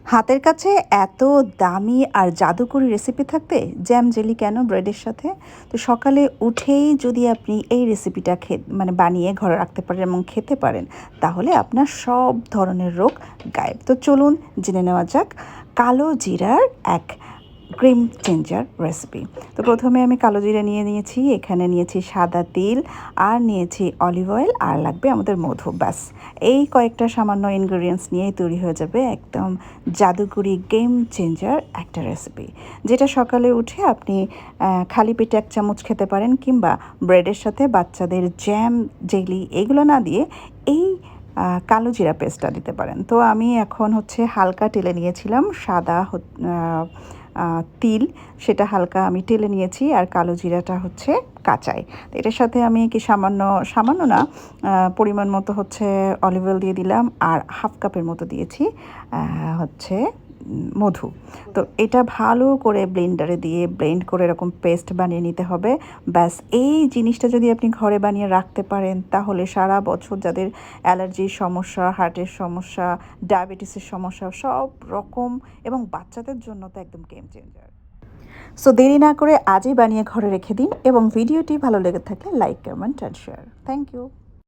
হাতের কাছে এত দামি আর জাদুকরি রেসিপি থাকতে জ্যাম জেলি কেন ব্রেডের সাথে? তো সকালে উঠেই যদি আপনি এই রেসিপিটা মানে বানিয়ে ঘরে রাখতে পারেন এবং খেতে পারেন, তাহলে আপনার সব ধরনের রোগ গায়েব। তো চলুন জেনে নেওয়া যাক কালো জিরার এক ক্রিম চেঞ্জার রেসিপি। তো প্রথমে আমি কালো জিরা নিয়ে নিয়েছি, এখানে নিয়েছি সাদা তিল, আর নিয়েছি অলিভ অয়েল, আর লাগবে আমাদের মধু। ব্যাস, এই কয়েকটা সামান্য ইনগ্রেডিয়েন্টস নিয়েই তৈরি হয়ে যাবে একদম জাদুকরি গেম চেঞ্জার একটা রেসিপি, যেটা সকালে উঠে আপনি খালি পেটে 1 চামচ খেতে পারেন, কিংবা ব্রেডের সাথে বাচ্চাদের জ্যাম জেলি এগুলো না দিয়ে এই কালো জিরা পেস্টটা দিতে পারেন। তো আমি এখন হচ্ছে হালকা টেলে নিয়েছিলাম সাদা তিল, সেটা হালকা আমি টেলে নিয়েছি, আর কালো জিরাটা হচ্ছে কাঁচাই। তো এটার সাথে আমি কি সামান্য সামান্য না পরিমাণ মতো হচ্ছে অলিভ অয়েল দিয়ে দিলাম, আর হাফ কাপের মতো দিয়েছি হচ্ছে মধু। তো এটা ভালো করে ব্লেন্ডারে দিয়ে ব্লেন্ড করে এরকম পেস্ট বানিয়ে নিতে হবে। ব্যাস, এই জিনিসটা যদি আপনি ঘরে বানিয়ে রাখতে পারেন, তাহলে সারা বছর যাদের অ্যালার্জির সমস্যা, হার্টের সমস্যা, ডায়াবেটিসের সমস্যা সব রকম, এবং বাচ্চাদের জন্য তো একদম গেম চেঞ্জার। সো দেরি না করে আজই বানিয়ে ঘরে রেখে দিন, এবং ভিডিওটি ভালো লেগে থাকলে like, comment and share. Thank you.